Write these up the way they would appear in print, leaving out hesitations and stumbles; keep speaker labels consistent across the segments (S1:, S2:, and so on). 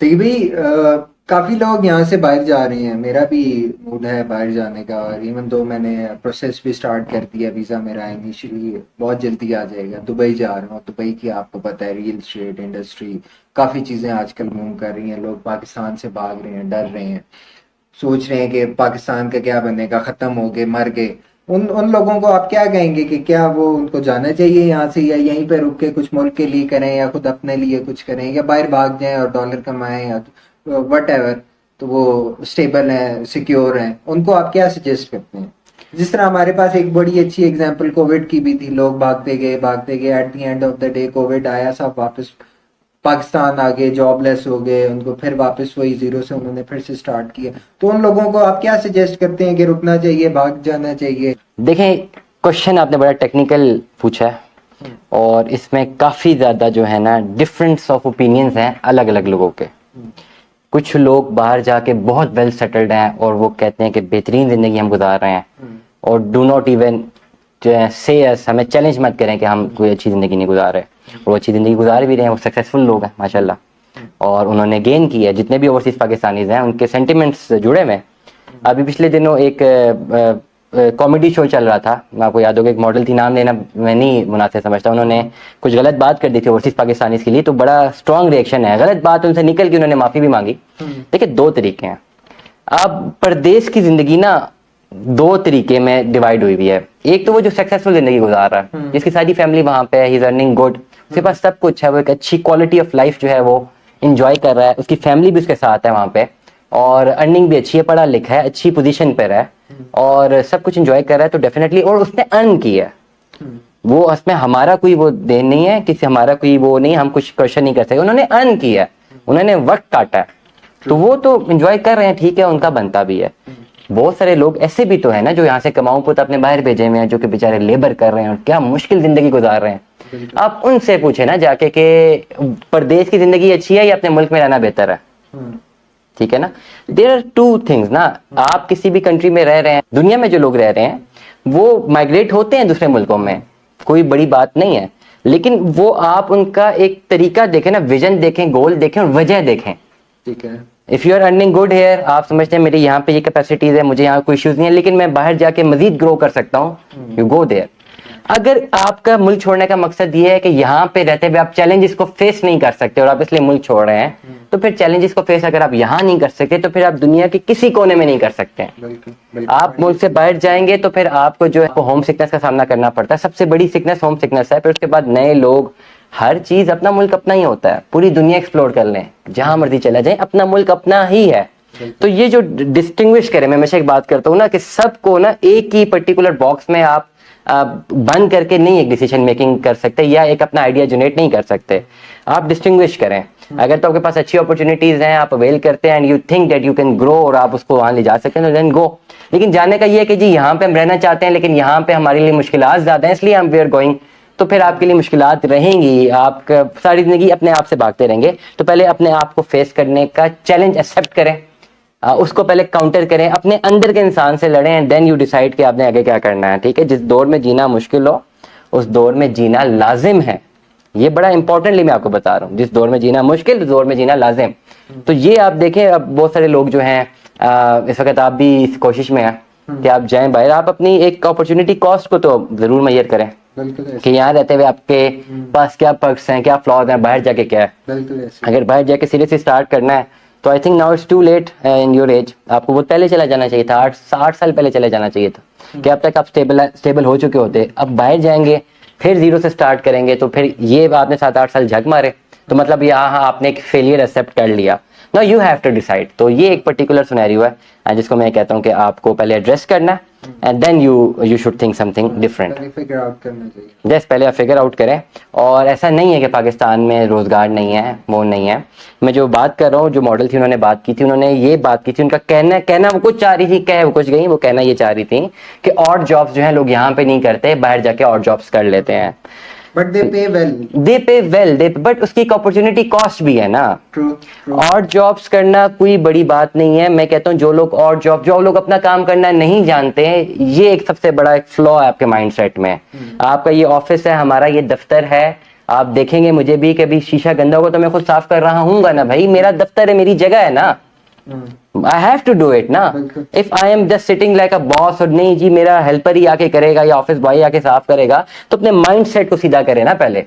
S1: तो ये भी काफी लोग यहाँ से बाहर जा रहे हैं। मेरा भी मूड है बाहर जाने का, और इवन दो मैंने प्रोसेस भी स्टार्ट कर दिया। वीजा मेरा इनिशियली बहुत जल्दी आ जाएगा। दुबई जा रहा हूँ। दुबई की आपको पता है रियल एस्टेट इंडस्ट्री, काफी चीजें आजकल मूव कर रही हैं। लोग पाकिस्तान से भाग रहे हैं, डर रहे हैं, सोच रहे हैं कि पाकिस्तान का क्या बनेगा, खत्म हो गए, मर गए। उन उन लोगों को आप क्या कहेंगे कि क्या वो उनको जाना चाहिए यहाँ से, या यहीं पे रुक के कुछ मुल्क के लिए करें, या खुद अपने लिए कुछ करें, या बाहर भाग जाएं और डॉलर कमाएं, या वट एवर, तो वो स्टेबल हैं, सिक्योर हैं। उनको आप क्या सजेस्ट करते हैं? जिस तरह हमारे पास एक बड़ी अच्छी एग्जांपल कोविड की भी थी। लोग भागते गए, at the end of the day Covid आया, सब वापस पाकिस्तान आ गए, जॉबलेस हो गए, उनको फिर वापस वही जीरो से उन्होंने फिर से स्टार्ट किया। तो उन लोगों को आप क्या सजेस्ट करते हैं कि रुकना चाहिए, भाग जाना चाहिए?
S2: देखें, क्वेश्चन आपने बड़ा टेक्निकल पूछा है और इसमें काफ़ी ज़्यादा जो है ना डिफरेंस ऑफ ओपिनियंस हैं अलग अलग लोगों के। कुछ लोग बाहर जाके बहुत वेल सेटल्ड हैं और वो कहते हैं कि बेहतरीन ज़िंदगी हम गुजार रहे हैं और डू नॉट इवन से हमें चैलेंज मत करें कि हम कोई अच्छी ज़िंदगी नहीं गुजार रहे। वो अच्छी ज़िंदगी गुजार भी रहे हैं, वो सक्सेसफुल लोग हैं माशाल्लाह, और उन्होंने गेन किया है। जितने भी ओवरसीज़ पाकिस्तानीज हैं उनके सेंटिमेंट्स जुड़े में। अभी पिछले दिनों एक कॉमेडी शो चल रहा था, आपको याद होगा, एक मॉडल थी, नाम लेना मैं नहीं मुनासिब समझता, उन्होंने कुछ गलत बात कर दी थी ओवरसीज पाकिस्तानीज के लिए, तो बड़ा स्ट्रॉन्ग रिएक्शन है। गलत बात उनसे निकल के उन्होंने माफ़ी भी मांगी। देखिए, दो तरीके हैं। अब परदेश की जिंदगी ना दो तरीके में डिवाइड हुई हुई है। एक तो वो जो सक्सेसफुल जिंदगी गुजार रहा है, जिसकी सारी फैमिली वहां पे है, ही इज अर्निंग गुड, उसके पास सब कुछ है, वो एक अच्छी क्वालिटी ऑफ लाइफ जो है वो इंजॉय कर रहा है, उसकी फैमिली भी उसके साथ है वहां पे, और अर्निंग भी अच्छी है, पढ़ा लिखा है, अच्छी पोजीशन पर है और सब कुछ इंजॉय कर रहा है। तो डेफिनेटली, और उसने अर्न किया है, वो उसमें हमारा कोई वो देन नहीं है, किसी हमारा कोई वो नहीं, हम कुछ क्वेश्चन नहीं कर सकते। उन्होंने अर्न किया है, उन्होंने वक्त काटा है, तो वो तो एंजॉय कर रहे हैं, ठीक है, उनका बनता भी है। बहुत सारे लोग ऐसे भी तो है ना जो यहाँ से कमाऊं पुत अपने बाहर भेजे हुए हैं, जो कि बेचारे लेबर कर रहे हैं और क्या मुश्किल जिंदगी गुजार रहे हैं। आप उनसे पूछे ना जाके कि परदेश की जिंदगी अच्छी है या अपने मुल्क में रहना बेहतर है। ठीक है ना, देयर आर टू थिंग्स ना। आप किसी भी कंट्री में रह रहे हैं, दुनिया में जो लोग रह रहे हैं वो माइग्रेट होते हैं दूसरे मुल्कों में, कोई बड़ी बात नहीं है, लेकिन वो आप उनका एक तरीका देखें ना, विजन देखें, गोल देखें और वजह देखें।
S1: ठीक है,
S2: if you are earning good here, आप समझते हैं मेरी यहाँ पे ये कैपेसिटीज है, मुझे यहाँ कोई इश्यूज नहीं है, लेकिन मैं बाहर जाके मजीद ग्रो कर सकता हूँ, यू गो देयर। अगर आपका मुल्क छोड़ने का मकसद ये है कि यहाँ पे रहते हुए आप चैलेंजेस को फेस नहीं कर सकते और आप इसलिए मुल्क छोड़ रहे हैं, तो फिर चैलेंजेस को फेस अगर आप यहाँ नहीं कर सकते तो फिर आप दुनिया के किसी कोने में नहीं कर सकते हैं।
S1: बिल्कुल, बिल्कुल।
S2: आप मुल्क से बाहर जाएंगे तो फिर आपको जो है होम सिकनेस का सामना करना पड़ता है। सबसे बड़ी सिकनेस होम सिकनेस है। फिर उसके बाद नए लोग, हर चीज, अपना मुल्क अपना ही होता है। पूरी दुनिया एक्सप्लोर कर लें, जहां मर्जी चला जाए, अपना मुल्क अपना ही है। तो ये जो डिस्टिंग्विश करें, मैं हमेशा एक बात करता हूँ ना कि सबको ना एक ही पर्टिकुलर बॉक्स में आप बंद करके नहीं एक डिसीजन मेकिंग कर सकते या एक अपना आइडिया जनरेट नहीं कर सकते। आप डिस्टिंग्विश करें। अगर तो आपके पास अच्छी अपॉर्चुनिटीज हैं, आप अवेल करते हैं and you think that you can grow और आप उसको वहां ले जा सकते हैं, तो देन गो। लेकिन जाने का ये है कि जी यहाँ पे हम रहना चाहते हैं लेकिन यहाँ पे हमारे लिए मुश्किलात ज्यादा हैं, इसलिए हम वी आर गोइंग, तो फिर आपके लिए मुश्किलात रहेंगी। आप सारी जिंदगी अपने आप से भागते रहेंगे। तो पहले अपने आप को फेस करने का चैलेंज एक्सेप्ट करें, उसको पहले काउंटर करें, अपने अंदर के इंसान से लड़ें एंड देन यू डिसाइड कि आपने आगे क्या करना है। ठीक है, जिस दौर में जीना मुश्किल हो उस दौर में जीना लाजिम है। ये बड़ा इंपॉर्टेंटली मैं आपको बता रहा हूँ, जिस दौर में जीना मुश्किल उस दौर में जीना लाजिम। तो ये आप देखें, अब बहुत सारे लोग जो हैं इस वक्त आप भी इस कोशिश में हैं कि आप जाएं बाहर, आप अपनी एक अपॉर्चुनिटी कॉस्ट को तो जरूर मैयर करें कि यहाँ रहते हुए आपके पास क्या पर्क्स हैं, क्या फ्लॉज हैं, बाहर जाके क्या है। अगर बाहर जाके सीरियसली स्टार्ट करना है तो I think now it's too late in your age. आपको वो पहले चला जाना चाहिए था, 8 साल पहले चले जाना चाहिए था कि अब तक आप स्टेबल हो चुके होते। अब बाहर जाएंगे फिर जीरो से स्टार्ट करेंगे तो फिर ये आपने 7-8 साल झक मारे तो मतलब यहाँ आपने एक फेलियर एक्सेप्ट कर लिया। Now you have to decide. तो ये एक पर्टिकुलर सिनेरियो है जिसको मैं कहता हूँ कि आपको पहले एड्रेस करना है and then you should think something different. पहले आप फिगर आउट करें। और ऐसा नहीं है कि पाकिस्तान में रोजगार नहीं है, वो नहीं है। मैं जो बात कर रहा हूँ, जो मॉडल थी उन्होंने बात की थी, उन्होंने ये बात की थी, उनका कहना वो कुछ चाह रही थी, कह वो कुछ गई, वो कहना ये चाह रही थी कि ऑड जॉब्स जो है लोग यहाँ पे नहीं करते, बाहर जाके ऑड जॉब्स कर लेते हैं।
S1: बट दे पे वेल, बट उसकी एक अपॉर्चुनिटी कॉस्ट भी है ना। और जॉब्स करना कोई बड़ी बात नहीं है। मैं कहता हूँ जो लोग अपना काम करना नहीं जानते हैं, ये एक सबसे बड़ा एक फ्लॉ है आपके माइंडसेट में। आपका ये ऑफिस है, हमारा ये दफ्तर है,
S2: आप देखेंगे मुझे भी कभी शीशा गंदा होगा तो मैं खुद साफ कर रहा हूँ ना भाई, मेरा दफ्तर है, मेरी जगह है ना, I have to do it ना।
S1: बिल्कुल।
S2: If I am just sitting like a boss और नहीं जी मेरा हेल्पर ही आके करेगा या ऑफिस बॉय आके साफ करेगा, तो अपने माइंड सेट को सीधा करे ना पहले।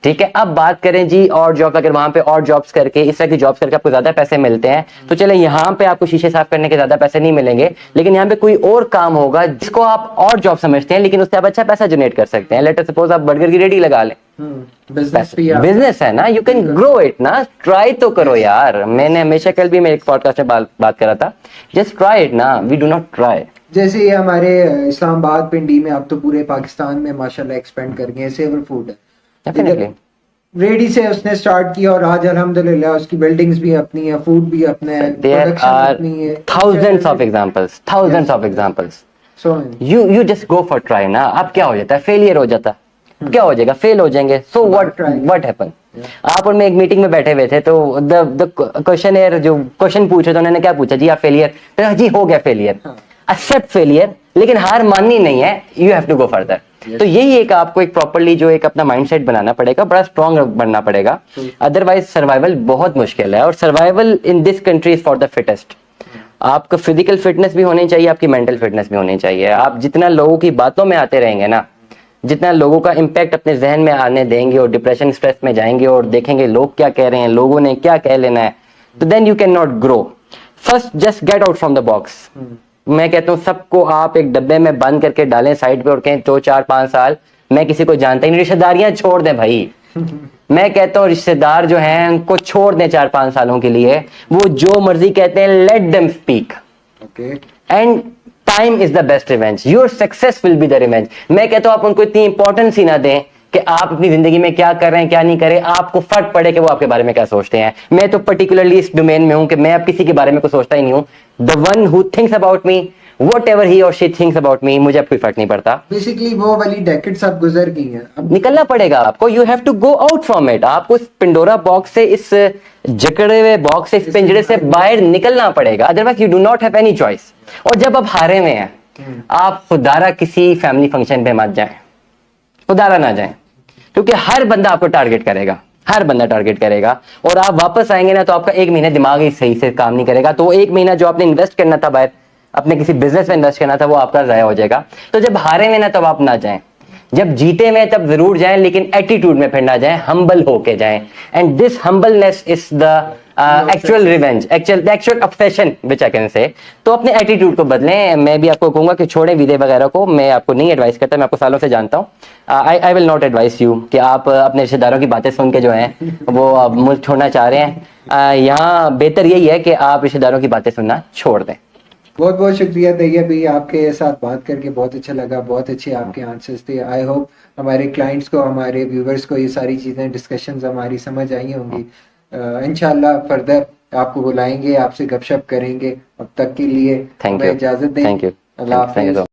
S2: ठीक है, अब बात करें जी और जॉब, अगर वहां पे और जॉब्स करके इस तरह की जॉब्स करके आपको ज्यादा पैसे मिलते हैं तो चले यहाँ पे आपको शीशे साफ करने के ज्यादा पैसे नहीं मिलेंगे, लेकिन यहाँ पे कोई और काम होगा जिसको आप और जॉब समझते हैं लेकिन उससे आप अच्छा पैसा जनरेट कर सकते हैं। लेट अस सपोज आप बर्गर की रेडी लगा लें, बिजनेस है ना, यू कैन ग्रो इट ना, ट्राई तो करो यार। मैंने हमेशा कल भी मैं एक पॉडकास्ट में बात कर रहा था, जस्ट ट्राई इट ना, वी डू नॉट ट्राई।
S1: जैसे ये हमारे इस्लामाबाद पिंडी में, अब तो पूरे पाकिस्तान में माशाल्लाह एक्सपेंड कर गए हैं, सेवर फूड है
S2: डेफिनेटली,
S1: रेडी से उसने स्टार्ट किया और आज अल्हम्दुलिल्लाह उसकी बिल्डिंग्स भी अपनी है, फूड भी अपने है,
S2: देयर
S1: प्रोडक्शन
S2: आर
S1: अपनी है,
S2: thousands of examples.
S1: So
S2: you just go for try ना। अब क्या हो जाता है, फेलियर हो जाता है, क्या हो जाएगा, फेल हो जाएंगे, सो व्हाट हैपन। आप और मैं एक मीटिंग में बैठे हुए थे तो द क्वेश्चन जो क्वेश्चन पूछे तो उन्होंने क्या पूछा जी, आप फेलियर, तो जी हो गया फेलियर, एक्सेप्ट फेलियर, लेकिन हार माननी नहीं है, you have to go further. तो यही एक आपको एक प्रॉपरली जो एक अपना माइंडसेट बनाना पड़ेगा, बड़ा स्ट्रांग बनना पड़ेगा, अदरवाइज सर्वाइवल बहुत मुश्किल है। और survival in this country is for the fittest. आपका फिजिकल फिटनेस भी होनी चाहिए, आपकी मेंटल फिटनेस भी होनी चाहिए। आप जितना लोगों की बातों में आते रहेंगे ना, जितना लोगों का इम्पैक्ट अपने जहन में आने देंगे और डिप्रेशन स्ट्रेस में जाएंगे और देखेंगे लोग क्या कह रहे हैं, लोगों ने क्या कह लेना है, तो then you can not grow. First just get out from the box. मैं कहता हूँ सबको आप एक डब्बे में बंद करके डालें साइड पे और कहें 2 4 5 साल मैं किसी को जानता ही नहीं, रिश्तेदारियां छोड़ दें भाई। मैं कहता हूँ रिश्तेदार जो हैं उनको छोड़ दें 4 5 सालों के लिए, वो जो मर्जी कहते हैं, let them speak, and time is the best revenge, your success will be the revenge. मैं कहता हूँ आप उनको इतनी इंपॉर्टेंस ही ना दें कि आप अपनी जिंदगी में क्या कर रहे हैं क्या नहीं कर रहे, आपको फर्क पड़े कि वो आपके बारे में क्या सोचते हैं। मैं तो पर्टिकुलरली इस डोमेन में हूं कि मैं अब किसी के बारे में कुछ सोचता ही नहीं हूं। The one who thinks about me, what ever he और शी थिंक्स अबाउट मी, मुझे अब कोई फर्क नहीं पड़ता।
S1: बेसिकली वो वाली डेकेड्स अब गुजर गई हैं, अब
S2: निकलना पड़ेगा आपको, you have to go out from it. आपको इस पिंडोरा बॉक्स से, इस जकड़े हुए बॉक्स से, इस पिंजरे से बाहर निकलना पड़ेगा, otherwise you do not have any choice. और जब आप हारे हुए हैं, आप खुदारा किसी फैमिली फंक्शन पे मत जाएं, खुदारा ना जाएं, क्योंकि हर बंदा आपको टारगेट करेगा, हर बंदा टारगेट करेगा, और आप वापस आएंगे ना तो आपका 1 महीना दिमाग ही सही से काम नहीं करेगा, तो वो 1 महीना जो आपने इन्वेस्ट करना था बाहर, अपने किसी बिजनेस में इन्वेस्ट करना था, वो आपका जाया हो जाएगा। तो जब हारे में ना तब आप ना जाएं, जब जीते में तब जरूर जाएं, लेकिन एटीट्यूड में फिर ना जाएं, हम्बल होके जाएं, and this humbleness is the actual revenge, actual obsession which I can say. तो अपने एटीट्यूड को बदलें। मैं भी आपको कहूंगा कि छोड़ें वीडियो वगैरह को, मैं आपको नहीं एडवाइस करता, मैं आपको सालों से जानता हूँ। I will not advice you कि आप अपने रिश्तेदारों की बातें सुन के जो हैं वो मुल्क छोड़ना चाह रहे हैं। यहाँ बेहतर यही है कि आप रिश्तेदारों की बातें सुनना छोड़ दें।
S1: बहुत बहुत शुक्रिया दैया भाई, आपके साथ बात करके बहुत अच्छा लगा, बहुत अच्छे आपके आंसर्स थे। आई होप हमारे क्लाइंट्स को, हमारे व्यूवर्स को ये सारी चीज़ें, डिस्कशंस हमारी समझ आई होंगी। इंशाल्लाह फर्दर आपको बुलाएंगे, आपसे गपशप करेंगे। अब तक के लिए
S2: थैंक यू,
S1: इजाज़त दें।
S2: थैंक यू,
S1: अल्लाह हाफिज़।